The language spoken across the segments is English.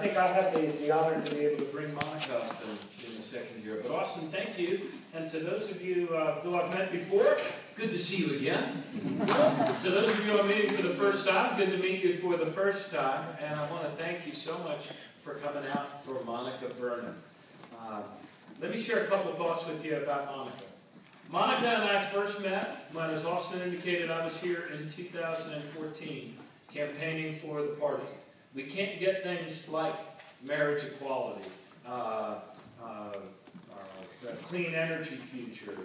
think I have the honor to be able to bring Monica up in the second year. But Austin, thank you. And to those of you who I've met before, good to see you again. To those of you I'm meeting for the first time, good to meet you for the first time. And I want to thank you so much for coming out for Monica Vernon. Let me share a couple of thoughts with you about Monica. Monica and I first met when, as Austin indicated, I was here in 2014 campaigning for the party. We can't get things like marriage equality, clean energy future,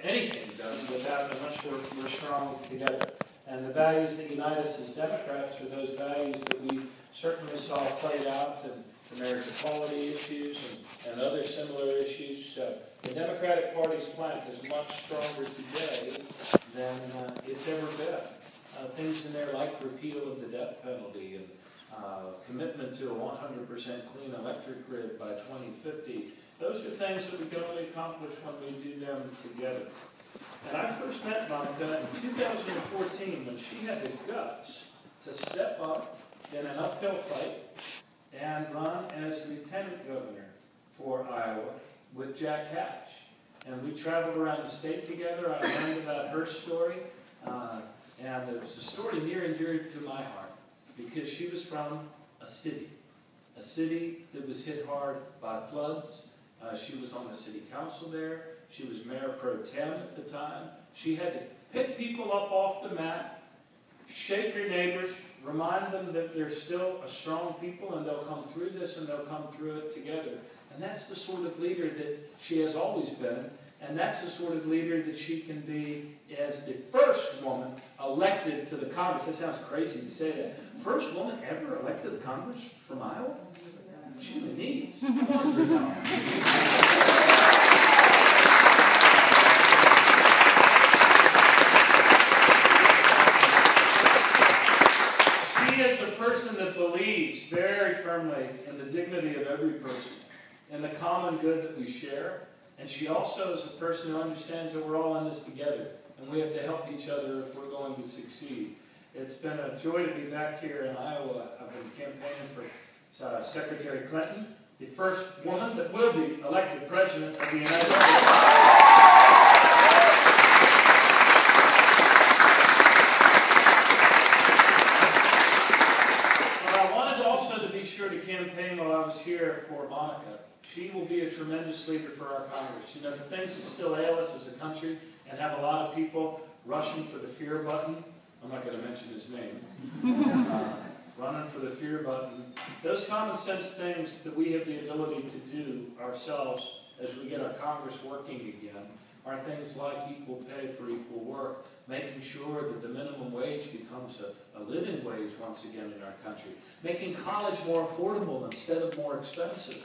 anything done without unless we're strong together. And the values that unite us as Democrats are those values that we certainly saw played out in the marriage equality issues and other similar issues. The Democratic Party's plank is much stronger today than it's ever been. Things in there like repeal of the death penalty and commitment to a 100% clean electric grid by 2050. Those are things that we can only accomplish when we do them together. And I first met Monica in 2014 when she had the guts to step up in an uphill fight and run as lieutenant governor for Iowa with Jack Hatch. And we traveled around the state together. I learned about her story. And it was a story near and dear to my heart because she was from a city that was hit hard by floods. She was on the city council there. She was mayor pro tem at the time. She had to pick people up off the mat, shake your neighbors, remind them that they're still a strong people and they'll come through this and they'll come through it together. And that's the sort of leader that she has always been. And that's the sort of leader that she can be as the first woman elected to the Congress. That sounds crazy to say that. First woman ever elected to the Congress from Iowa? She the knees. She is a person that believes very firmly in the dignity of every person, in the common good that we share. And she also is a person who understands that we're all in this together, and we have to help each other if we're going to succeed. It's been a joy to be back here in Iowa. I've been campaigning for Secretary Clinton, the first woman that will be elected President of the United States. But I wanted also to be sure to campaign while I was here for Monica. She will be a tremendous leader for our Congress. You know, the things that still ail us as a country and have a lot of people rushing for the fear button. I'm not going to mention his name. Running for the fear button. Those common sense things that we have the ability to do ourselves as we get our Congress working again are things like equal pay for equal work, making sure that the minimum wage becomes a living wage once again in our country, making college more affordable instead of more expensive.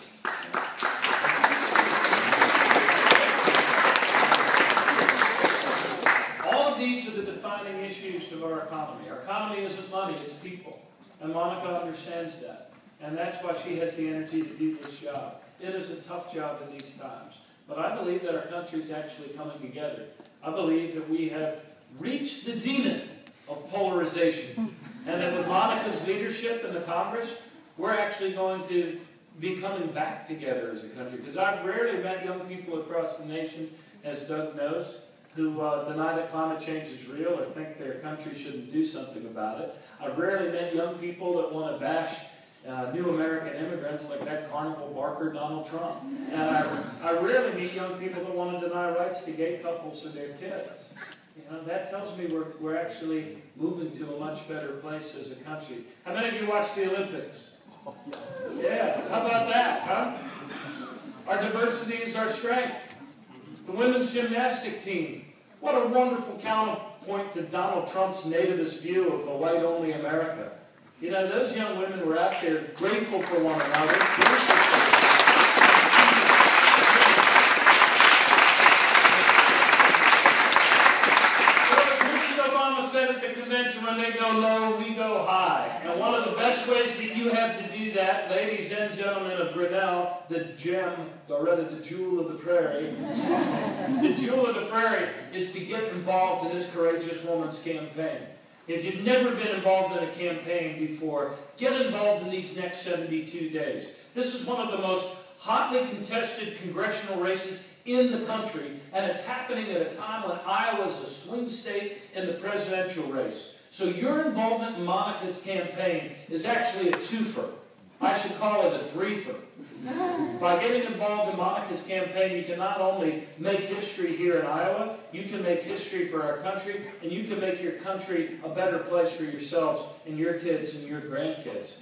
All of these are the defining issues of our economy. Our economy isn't money, it's people. And Monica understands that. And that's why she has the energy to do this job. It is a tough job in these times. But I believe that our country is actually coming together. I believe that we have reached the zenith of polarization. And that with Monica's leadership in the Congress, we're actually going to be coming back together as a country. Because I've rarely met young people across the nation, as Doug knows, who deny that climate change is real or think their country shouldn't do something about it. I've rarely met young people that want to bash new American immigrants like that carnival barker Donald Trump. And I rarely meet young people that want to deny rights to gay couples and their kids. You know, that tells me we're actually moving to a much better place as a country. How many of you watch the Olympics? Yeah, how about that, huh? Our diversity is our strength. The women's gymnastic team. What a wonderful counterpoint to Donald Trump's nativist view of a white-only America. You know, those young women were out there grateful for one another. Mr. Obama said at the convention, when they go low, we go high. And one of the best ways that you have to do that, ladies and gentlemen of Grinnell, the gem, or rather the jewel of the prairie, the jewel of the prairie is to get involved in this courageous woman's campaign. If you've never been involved in a campaign before, get involved in these next 72 days. This is one of the most hotly contested congressional races in the country, and it's happening at a time when Iowa is a swing state in the presidential race. So your involvement in Monica's campaign is actually a twofer. I should call it a threefer. By getting involved in Monica's campaign, you can not only make history here in Iowa, you can make history for our country, and you can make your country a better place for yourselves and your kids and your grandkids.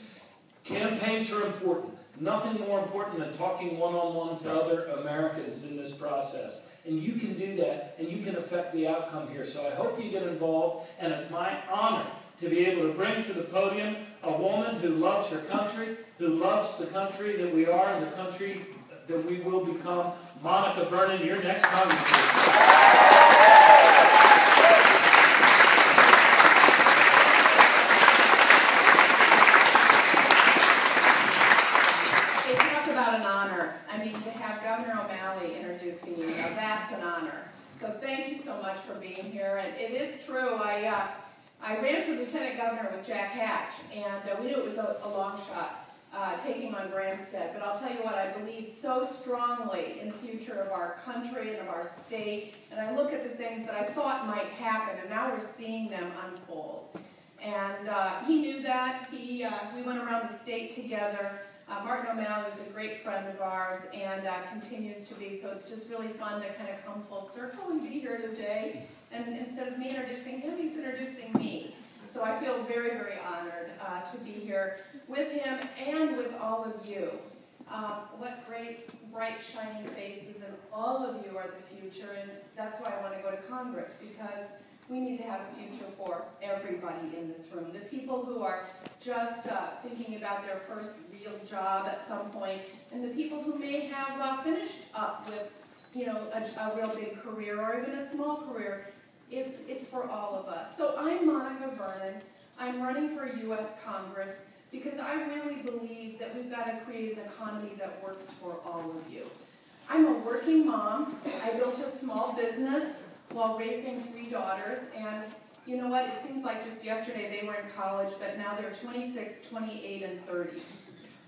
Campaigns are important. Nothing more important than talking one-on-one to other Americans in this process. And you can do that, and you can affect the outcome here. So I hope you get involved, and it's my honor to be able to bring to the podium a woman who loves her country, who loves the country that we are and the country that we will become. Monica Vernon, your next congressperson. That's an honor. So thank you so much for being here. And it is true, I ran for lieutenant governor with Jack Hatch, and we knew it was a long shot taking on Branstad. But I'll tell you what, I believe so strongly in the future of our country and of our state. And I look at the things that I thought might happen, and now we're seeing them unfold. And he knew that. We went around the state together. Martin O'Malley was a great friend of ours and continues to be, so it's just really fun to kind of come full circle and be here today. And instead of me introducing him, he's introducing me. So I feel very, very honored to be here with him and with all of you. What great, bright, shining faces, and all of you are the future, and that's why I want to go to Congress, because we need to have a future for everybody in this room. The people who are just thinking about their first real job at some point, and the people who may have finished up with, you know, a real big career or even a small career. It's for all of us. So I'm Monica Vernon. I'm running for U.S. Congress because I really believe that we've got to create an economy that works for all of you. I'm a working mom. I built a small business while raising 3 daughters, and you know what, it seems like just yesterday they were in college, but now they're 26, 28, and 30.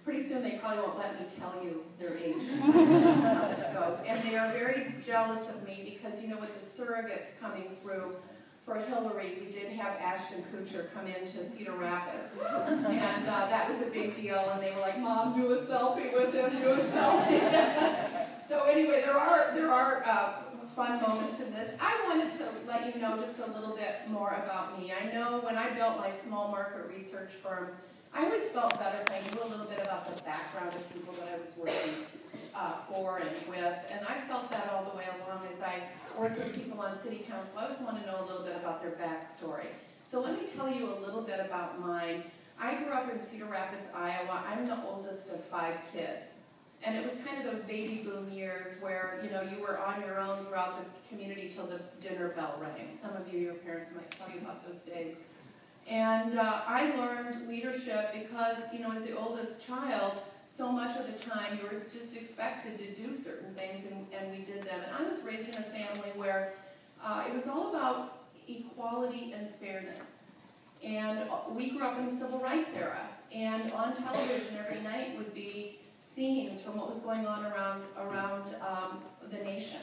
Pretty soon they probably won't let me tell you their ages, how this goes. And they are very jealous of me because, you know, with the surrogates coming through for Hillary, we did have Ashton Kutcher come into Cedar Rapids, and that was a big deal, and they were like, Mom, do a selfie with him, do a selfie. So anyway, there are fun moments in this. I wanted to let you know just a little bit more about me. I know when I built my small market research firm, I always felt better if I knew a little bit about the background of people that I was working for and with, and I felt that all the way along as I worked with people on city council. I always want to know a little bit about their backstory. So let me tell you a little bit about mine. I grew up in Cedar Rapids, Iowa. I'm the oldest of 5 kids. And it was kind of those baby boom years where, you know, you were on your own throughout the community till the dinner bell rang. Some of you, your parents might tell you about those days. And I learned leadership because, you know, as the oldest child, so much of the time you were just expected to do certain things, and we did them. And I was raised in a family where it was all about equality and fairness. And we grew up in the civil rights era, and on television every night would be scenes from what was going on around the nation.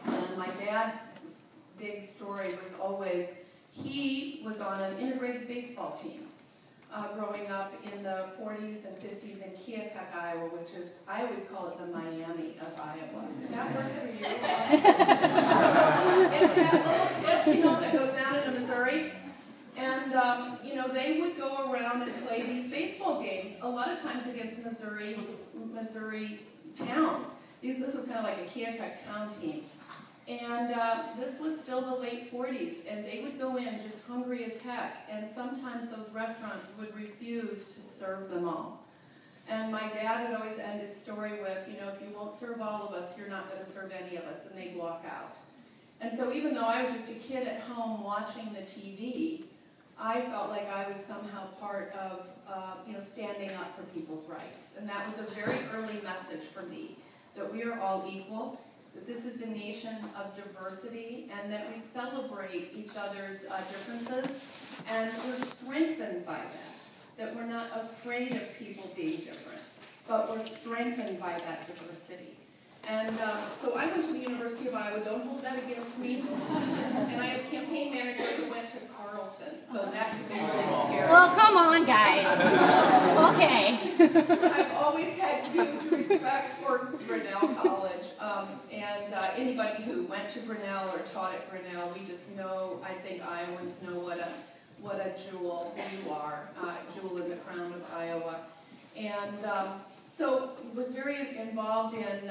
And my dad's big story was always, he was on an integrated baseball team growing up in the 40s and 50s in Keokuk, Iowa, which is, I always call it the Miami of Iowa. Does that work for you? It's that little tip, you know, that goes down into Missouri. And, you know, they would go around and play these baseball games, a lot of times against Missouri towns. This was kind of like a Keokuk town team. And this was still the late 40s, and they would go in just hungry as heck, and sometimes those restaurants would refuse to serve them all. And my dad would always end his story with, you know, if you won't serve all of us, you're not going to serve any of us, and they'd walk out. And so even though I was just a kid at home watching the TV, I felt like I was somehow part of, you know, standing up for people's rights. And that was a very early message for me, that we are all equal. that this is a nation of diversity, and that we celebrate each other's differences, and we're strengthened by that we're not afraid of people being different, but we're strengthened by that diversity. And so I went to the University of Iowa, don't hold that against me, and I had a campaign manager who went to Carleton, so that could be really scary. Well, come on, guys. Okay. I've always had huge respect for Grinnell College, and anybody who went to Grinnell or taught at Grinnell, we just know, I think Iowans know what a jewel you are, jewel in the crown of Iowa. And so was very involved in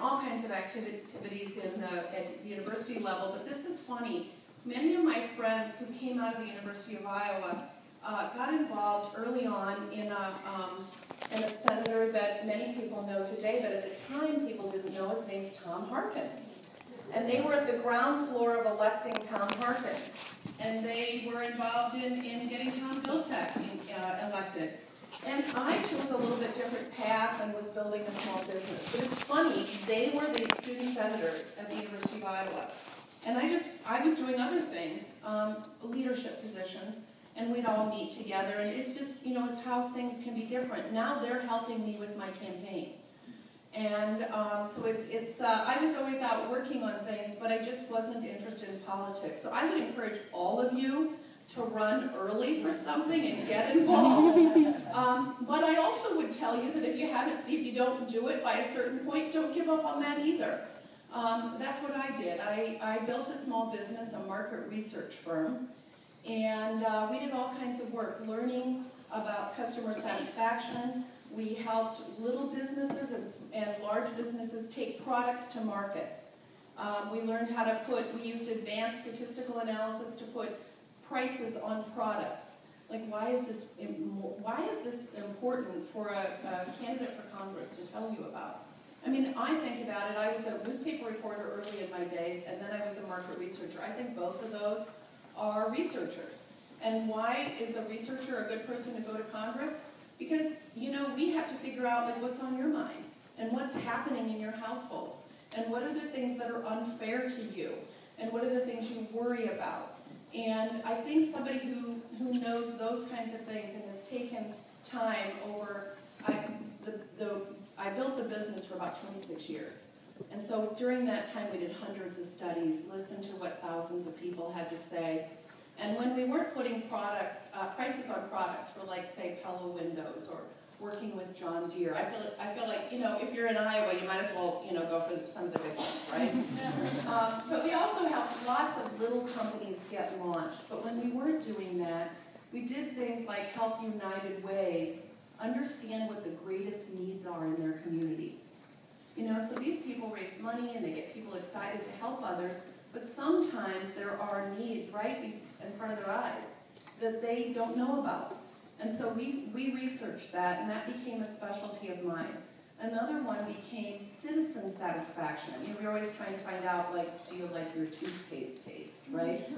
all kinds of activities at the university level. But this is funny. Many of my friends who came out of the University of Iowa got involved early on in a senator that many people know today, but at the time people didn't know. His name's Tom Harkin. And they were at the ground floor of electing Tom Harkin. And they were involved in getting Tom Vilsack elected. And I chose a little bit different path and was building a small business. But it's funny, they were the student senators at the University of Iowa. And I was doing other things, leadership positions, and we'd all meet together. And it's just, it's how things can be different. Now they're helping me with my campaign. And so I was always out working on things, but I just wasn't interested in politics. So I would encourage all of you to run early for something and get involved. But I also would tell you that if you don't do it by a certain point, don't give up on that either. That's what I did. I built a small business, a market research firm, and we did all kinds of work, learning about customer satisfaction. We helped little businesses and large businesses take products to market. We learned how to we used advanced statistical analysis to put prices on products. Like, why is this important for a candidate for Congress to tell you about? I mean, I think about it, I was a newspaper reporter early in my days, and then I was a market researcher. I think both of those are researchers. And why is a researcher a good person to go to Congress? Because, we have to figure out, like, what's on your minds, and what's happening in your households, and what are the things that are unfair to you, and what are the things you worry about. And I think somebody who knows those kinds of things and has taken time over, I built the business for about 26 years. And so during that time we did hundreds of studies, listened to what thousands of people had to say. And when we weren't putting prices on products for, like, say, Pella windows or working with John Deere, I feel like, if you're in Iowa, you might as well, go for some of the big ones, right? But we also helped lots of little companies get launched. But when we weren't doing that, we did things like help United Ways understand what the greatest needs are in their communities. So these people raise money and they get people excited to help others, but sometimes there are needs right in front of their eyes that they don't know about. And so we researched that, and that became a specialty of mine. Another one became citizen satisfaction. We're always trying to find out, like, do you like your toothpaste taste, right?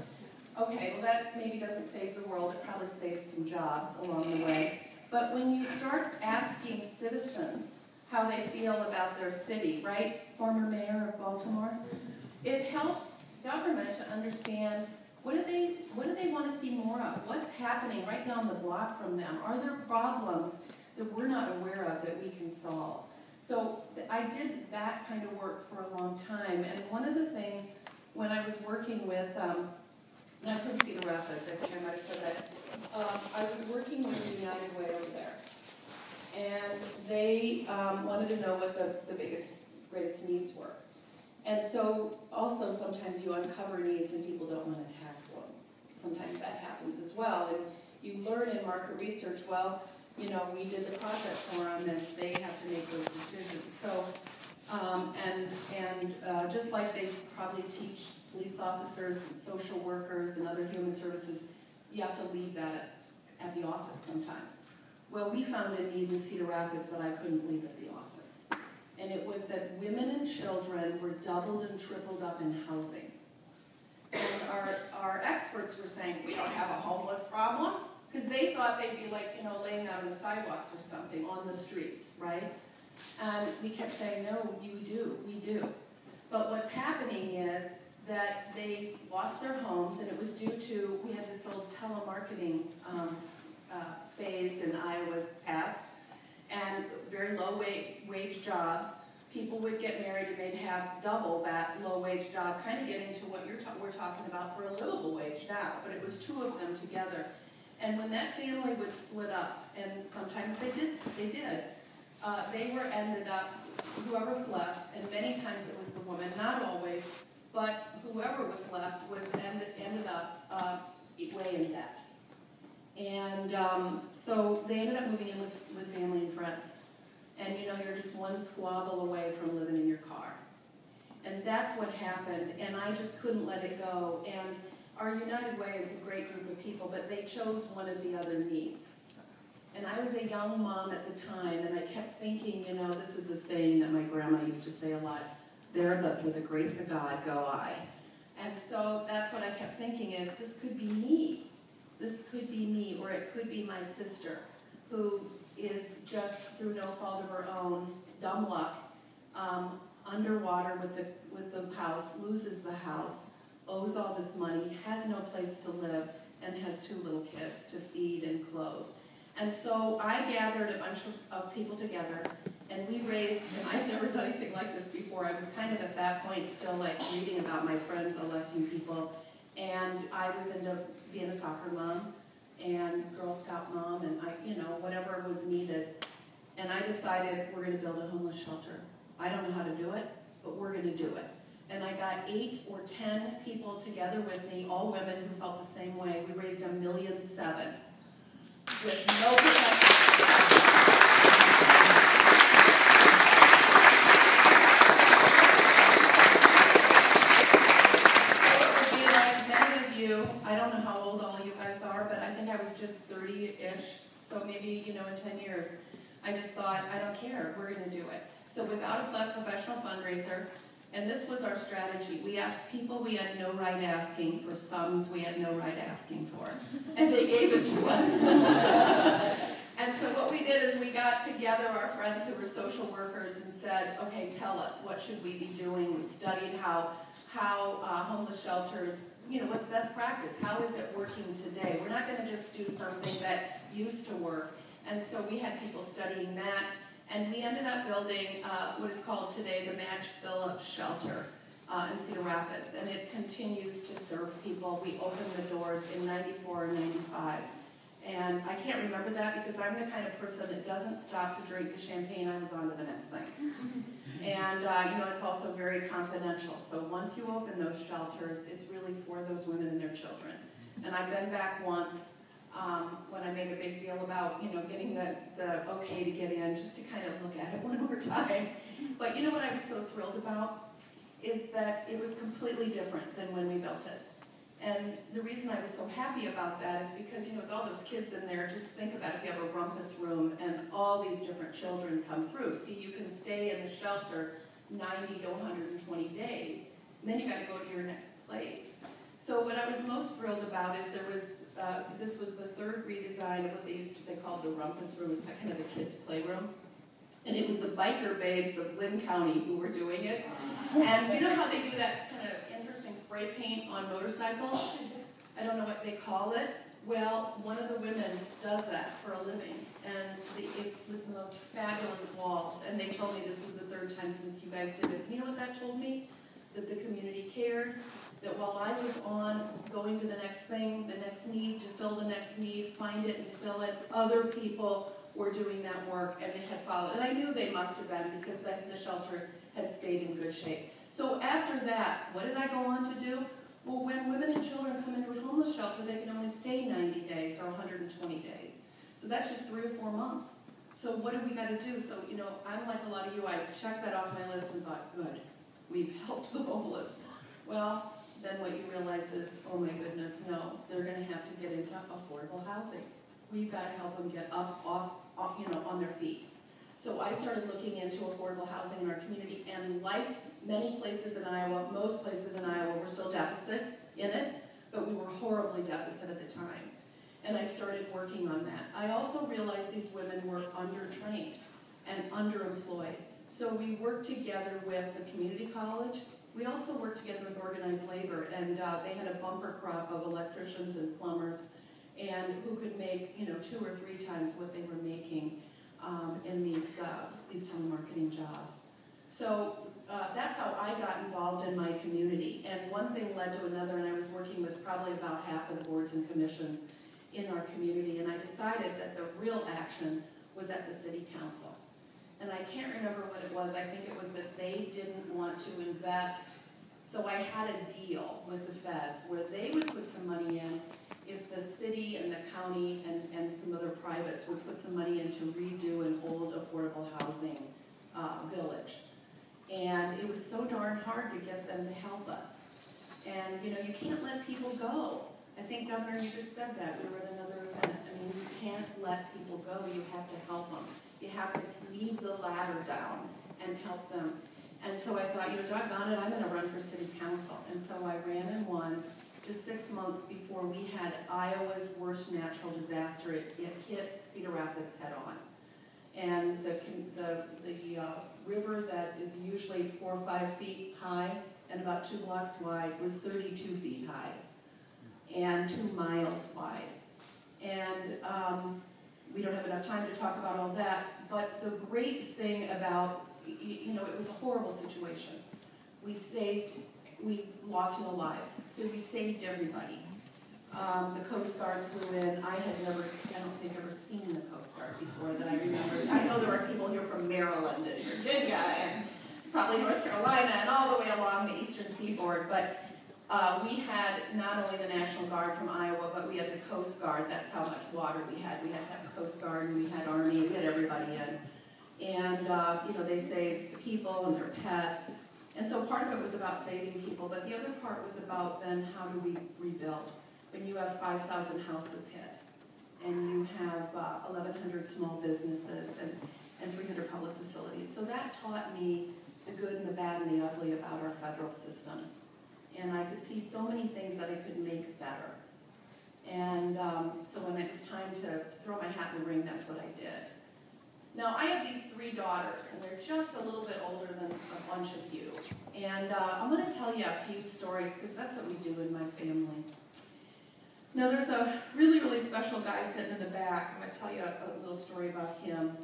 Okay, well, that maybe doesn't save the world. It probably saves some jobs along the way. But when you start asking citizens how they feel about their city, right? Former mayor of Baltimore, it helps government to understand what do they want to see more of? What's happening right down the block from them? Are there problems that we're not aware of that we can solve? So I did that kind of work for a long time. And one of the things when I was working with, not from Cedar Rapids, I think I might have said that, I was working with United Way over there. And they wanted to know what the greatest needs were. And so also sometimes you uncover needs and people don't want to tackle them. Sometimes that happens as well. And you learn in market research, well, we did the project for them and they have to make those decisions. So, just like they probably teach police officers and social workers and other human services, you have to leave that at the office sometimes. Well, we found a need in Cedar Rapids that I couldn't leave at the office. And it was that women and children were doubled and tripled up in housing. And our experts were saying, we don't have a homeless problem, because they thought they'd be like, laying out on the sidewalks or something, on the streets, right? And we kept saying, no, you do, we do. But what's happening is that they lost their homes, and it was due to, we had this old telemarketing phase in Iowa's past, and very low wage jobs. People would get married and they'd have double that low wage job, kind of getting to what we're talking about for a livable wage now, but it was two of them together. And when that family would split up, and sometimes they did, they were ended up, whoever was left, and many times it was the woman, not always, but whoever was left was ended up way in debt. And so they ended up moving in with family and friends. And you know, you're just one squabble away from living in your car. And that's what happened, and I just couldn't let it go. And our United Way is a great group of people, but they chose one of the other needs. And I was a young mom at the time, and I kept thinking, you know, this is a saying that my grandma used to say a lot, there but for the grace of God go I. And so that's what I kept thinking is, this could be me. This could be me, or it could be my sister, who is just through no fault of her own, dumb luck, underwater with the house, loses the house, owes all this money, has no place to live, and has 2 little kids to feed and clothe. And so I gathered a bunch of people together, and we raised, and I've never done anything like this before. I was kind of at that point still like reading about my friends electing people, and I was into being a soccer mom and Girl Scout mom, and whatever was needed. And I decided we're going to build a homeless shelter. I don't know how to do it, but we're going to do it. And I got 8 or 10 people together with me, all women who felt the same way. We raised $1.7 million with no protection. I don't know how old all of you guys are, but I think I was just 30-ish, so maybe, in 10 years, I just thought, I don't care, we're going to do it. So without a professional fundraiser, and this was our strategy, we asked people we had no right asking for sums we had no right asking for, and they gave it to us. And so what we did is we got together our friends who were social workers and said, okay, tell us, what should we be doing? We studied how homeless shelters, what's best practice? How is it working today? We're not going to just do something that used to work. And so we had people studying that, and we ended up building what is called today the Madge Phillips Shelter in Cedar Rapids, and it continues to serve people. We opened the doors in 94 and 95. And I can't remember that because I'm the kind of person that doesn't stop to drink the champagne. I was on to the next thing. And, it's also very confidential. So once you open those shelters, it's really for those women and their children. And I've been back once when I made a big deal about, getting the okay to get in, just to kind of look at it one more time. But what I was so thrilled about is that it was completely different than when we built it. And the reason I was so happy about that is because, with all those kids in there, just think about if you have a rumpus room and all these different children come through. See, you can stay in the shelter 90 to 120 days, and then you got to go to your next place. So what I was most thrilled about is this was the 3rd redesign of what they called the rumpus room. It's kind of the kids' playroom. And it was the biker babes of Lynn County who were doing it. And you know how they do that kind of interesting spray paint on motorcycles? I don't know what they call it. Well, one of the women does that for a living. And it was the most fabulous walls. And they told me this is the 3rd time since you guys did it. You know what that told me? That the community cared. That while I was on going to the next thing, the next need, to fill the next need, find it and fill it, other people were doing that work, and they had followed. And I knew they must have been because the shelter had stayed in good shape. So after that, what did I go on to do? Well, when women and children come into a homeless shelter, they can only stay 90 days or 120 days. So that's just 3 or 4 months. So what do we got to do? So, I'm like a lot of you, I checked that off my list and thought, good, we've helped the homeless. Well, then what you realize is, oh my goodness, no, they're going to have to get into affordable housing. We've got to help them get up, off, on their feet. So I started looking into affordable housing in our community, and like many places in Iowa, most places in Iowa were still deficit in it, but we were horribly deficit at the time. And I started working on that. I also realized these women were undertrained and underemployed. So we worked together with the community college, We also worked together with organized labor, and they had a bumper crop of electricians and plumbers, and who could make 2 or 3 times what they were making in these telemarketing jobs. So that's how I got involved in my community, and one thing led to another, and I was working with probably about half of the boards and commissions in our community, and I decided that the real action was at the city council. And I can't remember what it was. I think it was that they didn't want to invest. So I had a deal with the feds where they would put some money in if the city and the county and some other privates would put some money in to redo an old affordable housing village. And it was so darn hard to get them to help us. And you can't let people go. I think, Governor, you just said that. We were at another event. I mean, you can't let people go. You have to help them. You have to leave the ladder down and help them. And so I thought, doggone it, I'm going to run for city council. And so I ran and won just 6 months before we had Iowa's worst natural disaster. It hit Cedar Rapids head on. And the river that is usually 4 or 5 feet high and about 2 blocks wide was 32 feet high and 2 miles wide. And we don't have enough time to talk about all that, but the great thing about, it was a horrible situation. We lost no lives, so we saved everybody. The Coast Guard flew in. I don't think ever seen the Coast Guard before that I remember. I know there are people here from Maryland and Virginia and probably North Carolina and all the way along the eastern seaboard, but we had not only the National Guard from Iowa, but we had the Coast Guard. That's how much water we had. We had to have the Coast Guard, and we had Army, we had everybody in. And, they saved the people and their pets. And so part of it was about saving people, but the other part was about then how do we rebuild? When you have 5,000 houses hit, and you have 1,100 small businesses and 300 public facilities. So that taught me the good and the bad and the ugly about our federal system. And I could see so many things that I could make better. And so when it was time to throw my hat in the ring, that's what I did. Now, I have these 3 daughters, and they're just a little bit older than a bunch of you. And I'm going to tell you a few stories, because that's what we do in my family. Now, there's a really, really special guy sitting in the back. I'm going to tell you a little story about him.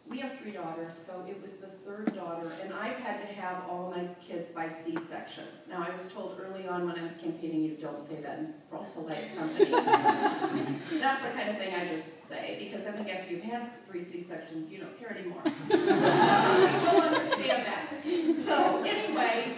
We have 3 daughters, so it was the 3rd daughter, and I've had to have all my kids by C-section. Now, I was told early on when I was campaigning, you don't say that in polite company. That's the kind of thing I just say, because I think after you've had 3 C-sections, you don't care anymore. So, you will understand that. So, anyway,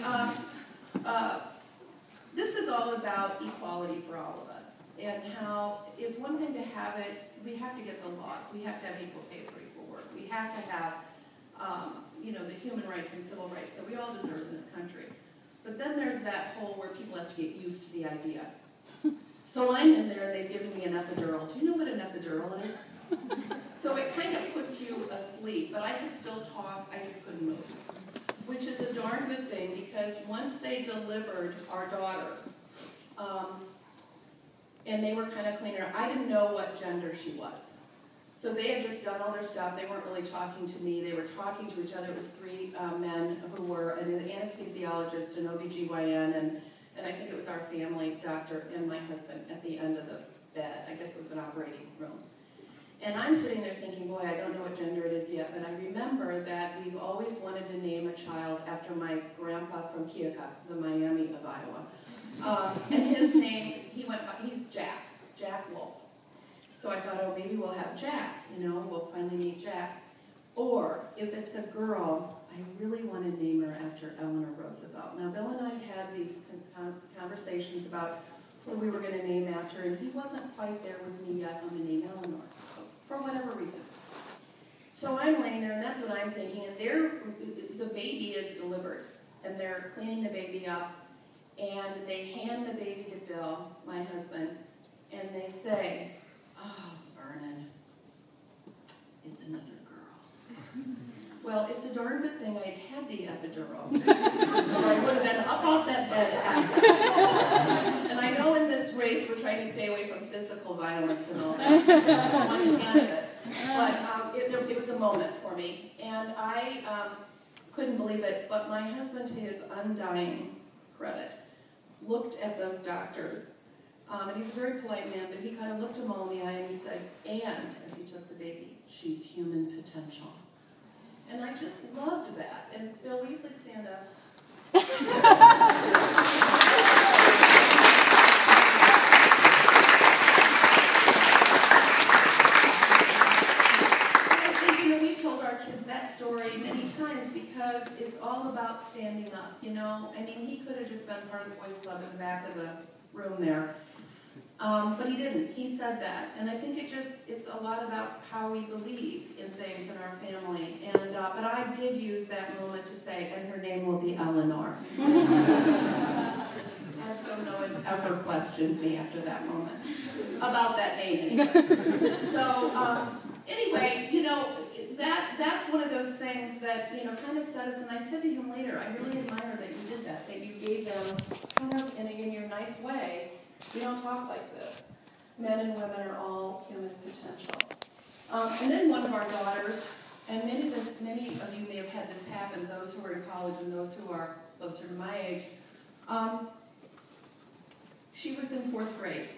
this is all about equality for all of us, and how it's one thing to have it, we have to get the laws, we have to have equal pay for equal work, we have to have, the human rights and civil rights that we all deserve in this country. But then there's that whole where people have to get used to the idea. So I'm in there, and they've given me an epidural. Do you know what an epidural is? So it kind of puts you asleep, but I could still talk, I just couldn't move. Which is a darn good thing, because once they delivered our daughter, and they were kind of cleaning her, I didn't know what gender she was. So they had just done all their stuff. They weren't really talking to me. They were talking to each other. It was 3 men who were an anesthesiologist, an OBGYN, and I think it was our family doctor and my husband at the end of the bed. I guess it was an operating room. And I'm sitting there thinking, boy, I don't know what gender it is yet, but I remember that we've always wanted to name a child after my grandpa from Keokuk, the Miami of Iowa. And his name, he's Jack Wolf. So I thought, oh, maybe we'll have Jack, we'll finally meet Jack. Or, if it's a girl, I really want to name her after Eleanor Roosevelt. Now, Bill and I had these conversations about who we were going to name after, and he wasn't quite there with me yet on the name Eleanor, for whatever reason. So I'm laying there, and that's what I'm thinking, and the baby is delivered, and they're cleaning the baby up, and they hand the baby to Bill, my husband, and they say, oh, Vernon, it's another girl. Well, it's a darn good thing I'd had the epidural, or I would have been up off that bed after. And I know in this race we're trying to stay away from physical violence and all that, because I'm one candidate. But it was a moment for me, and I couldn't believe it, but my husband, to his undying credit, looked at those doctors, and he's a very polite man, but he kind of looked them all in the eye and he said, and, as he took the baby, she's human potential. And I just loved that. And Bill, will you please stand up? That story many times because it's all about standing up, you know. I mean, he could have just been part of the boys club in the back of the room there, but he didn't. He said that, and I think it's a lot about how we believe in things in our family. And but I did use that moment to say, and her name will be Eleanor. And so no one ever questioned me after that moment about that name anyway. So anyway, you know. That's one of those things that, you know, kind of set us, and I said to him later, I really admire that you did that you gave them kind of in your nice way. We don't talk like this. Men and women are all human potential. And then one of our daughters, and many of you may have had this happen, those who are in college and those who are closer to my age, she was in 4th grade,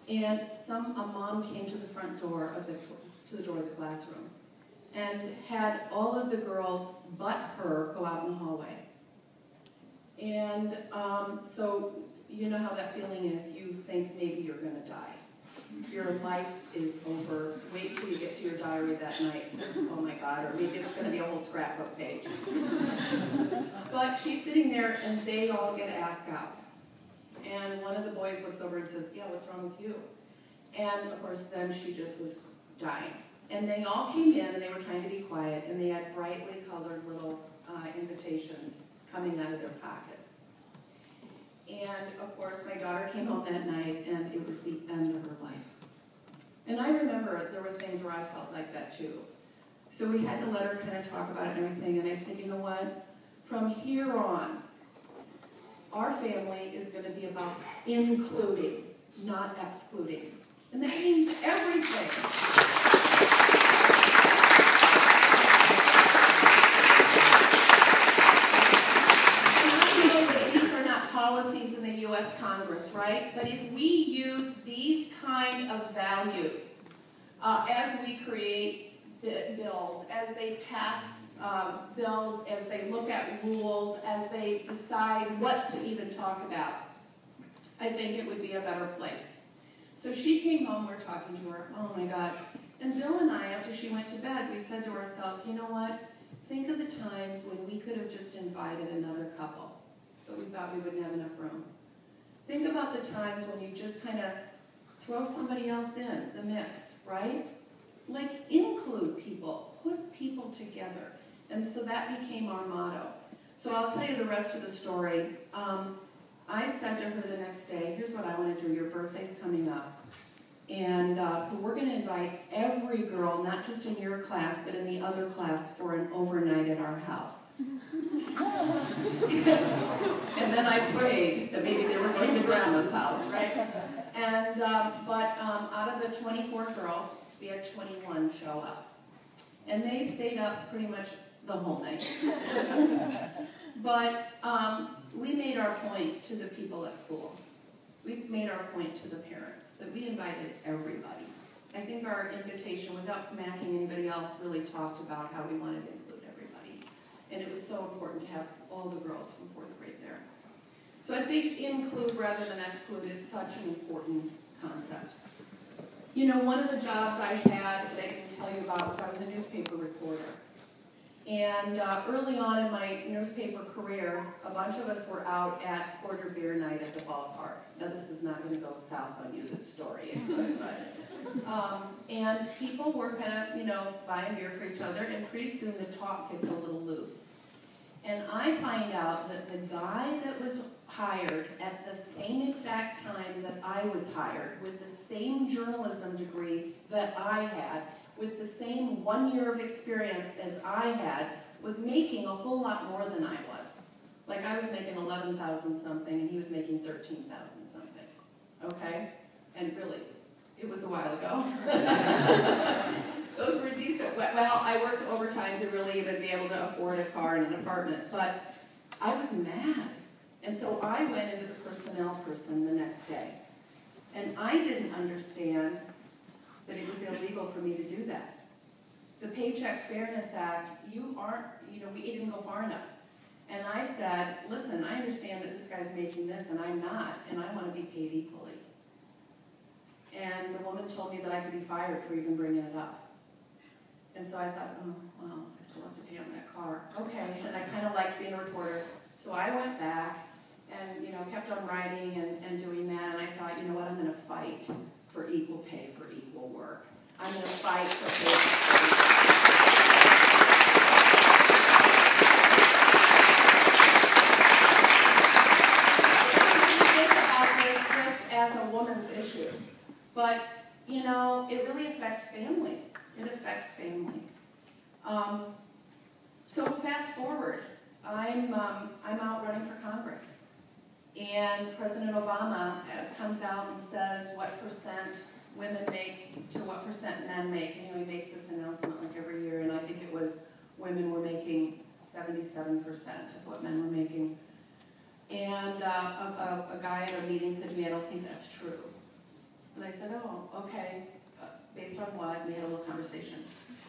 and a mom came to the front door of the classroom and had all of the girls but her go out in the hallway. And so you know how that feeling is. You think maybe you're going to die. Your life is over. Wait till you get to your diary that night, because, oh my God, or maybe it's going to be a whole scrapbook page. But she's sitting there, and they all get asked out. And one of the boys looks over and says, yeah, what's wrong with you? And, of course, then she just was dying. And they all came in, and they were trying to be quiet, and they had brightly colored little invitations coming out of their pockets. And, of course, my daughter came home that night, and it was the end of her life. And I remember there were things where I felt like that, too. So we had to let her kind of talk about it and everything, and I said, you know what? From here on, our family is going to be about including, not excluding. And that means everything. Policies in the U.S. Congress, right? But if we use these kind of values as we create bills, as they pass bills, as they look at rules, as they decide what to even talk about, I think it would be a better place. So she came home, we're talking to her, oh my God. And Bill and I, after she went to bed, we said to ourselves, you know what? Think of the times when we could have just invited another couple, but we thought we wouldn't have enough room. Think about the times when you just kind of throw somebody else in the mix, right? Like, include people, put people together. And so that became our motto. So I'll tell you the rest of the story. I said to her the next day, here's what I want to do, your birthday's coming up. And so we're going to invite every girl, not just in your class, but in the other class, for an overnight at our house. And then I prayed that maybe they were going to Grandma's house, right? And but out of the 24 girls, we had 21 show up. And they stayed up pretty much the whole night. But we made our point to the people at school. We've made our point to the parents that we invited everybody. I think our invitation, without smacking anybody else, really talked about how we wanted to include everybody. And it was so important to have all the girls from 4th grade there. So I think include rather than exclude is such an important concept. You know, one of the jobs I had that I can tell you about was I was a newspaper reporter. And early on in my newspaper career, a bunch of us were out at Porter Beer Night at the ballpark. Now, this is not going to go south on you, this story. And people were kind of, you know, buying beer for each other, and pretty soon the talk gets a little loose. And I find out that the guy that was hired at the same exact time that I was hired, with the same journalism degree that I had, with the same 1 year of experience as I had, was making a whole lot more than I was. Like, I was making 11,000 something, and he was making 13,000 something. Okay? And really, it was a while ago. Those were decent. Well, I worked overtime to really even be able to afford a car and an apartment, but I was mad. And so I went into the personnel person the next day. And I didn't understand that it was illegal for me to do that. The Paycheck Fairness Act, it didn't go far enough. And I said, listen, I understand that this guy's making this and I'm not, and I want to be paid equally. And the woman told me that I could be fired for even bringing it up. And so I thought, oh, well, I still have to pay on that car. Okay, and I kind of liked being a reporter. So I went back and, kept on writing and doing that. And I thought, you know what, I'm going to fight for equal pay for equal work. I'm going to fight for pay. Think about this just as a woman's issue. But, it really affects families. It affects families. So fast forward, I'm out running for Congress. And President Obama comes out and says what percent women make to what percent men make. And he makes this announcement like every year, and I think it was women were making 77% of what men were making. And a guy at a meeting said to me, I don't think that's true. And I said, oh, okay, based on what? We had a little conversation.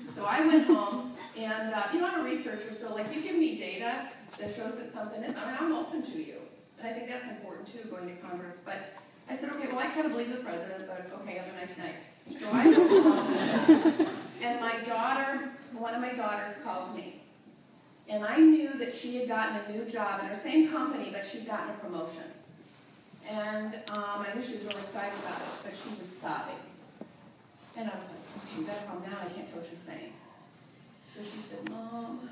So I went home, and I'm a researcher, so you give me data that shows that something is, I'm open to you. And I think that's important too, going to Congress. But I said, okay, well, I kind of believe the president, but okay, have a nice night. So I go home, and one of my daughters calls me. And I knew that she had gotten a new job in her same company, but she'd gotten a promotion. And I knew she was really excited about it, but she was sobbing. And I was like, okay, you better calm down, I can't tell what you're saying. So she said, Mom,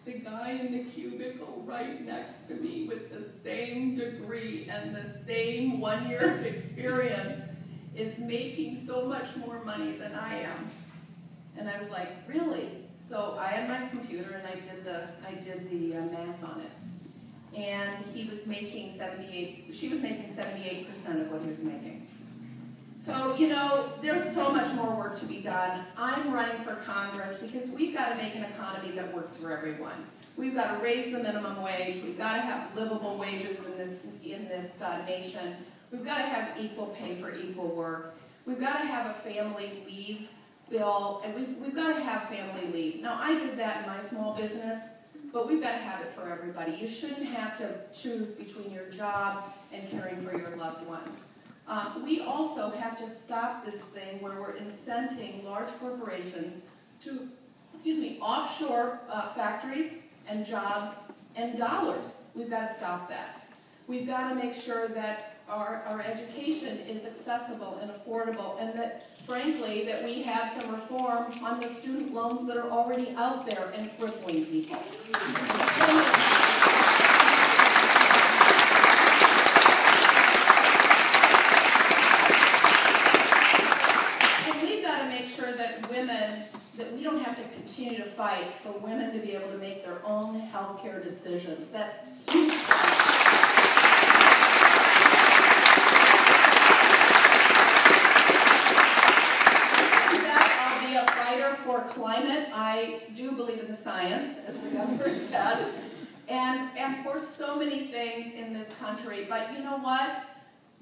the guy in the cubicle right next to me with the same degree and the same 1 year of experience is making so much more money than I am. And I was like, really? So I had my computer and I did the math on it. And he was making she was making 78% of what he was making. So, there's so much more work to be done. I'm running for Congress because we've got to make an economy that works for everyone. We've got to raise the minimum wage. We've got to have livable wages in this nation. We've got to have equal pay for equal work. We've got to have a family leave bill, and we've got to have family leave. Now, I did that in my small business, but we've got to have it for everybody. You shouldn't have to choose between your job and caring for your loved ones. We also have to stop this thing where we're incenting large corporations to, offshore factories and jobs and dollars. We've got to stop that. We've got to make sure that our education is accessible and affordable, and that, frankly, that we have some reform on the student loans that are already out there and crippling people. That we don't have to continue to fight for women to be able to make their own health care decisions. That's huge. With that, I'll be a fighter for climate. I do believe in the science, as the governor said, and for so many things in this country. But you know what?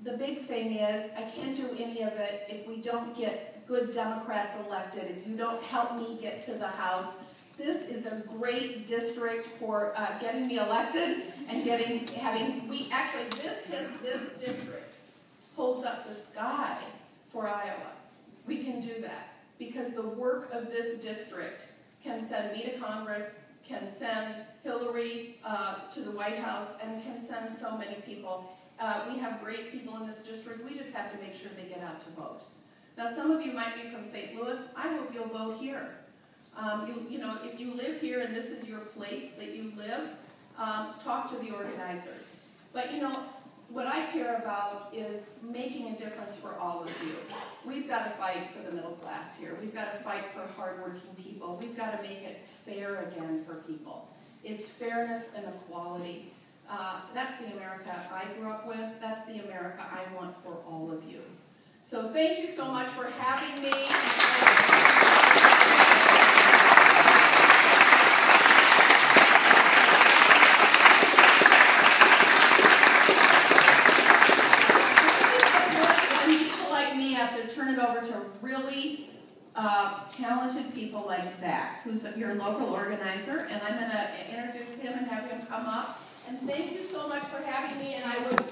The big thing is, I can't do any of it if we don't get good Democrats elected, if you don't help me get to the House. This is a great district for getting me elected and this district holds up the sky for Iowa. We can do that because the work of this district can send me to Congress, can send Hillary to the White House, and can send so many people. We have great people in this district. We just have to make sure they get out to vote. Now, some of you might be from St. Louis. I hope you'll vote here. If you live here and this is your place that you live, talk to the organizers. But, what I care about is making a difference for all of you. We've got to fight for the middle class here. We've got to fight for hardworking people. We've got to make it fair again for people. It's fairness and equality. That's the America I grew up with. That's the America I want for all of you. So thank you so much for having me. like Zach, who's your local organizer, and I'm going to introduce him and have him come up. And thank you so much for having me, and I would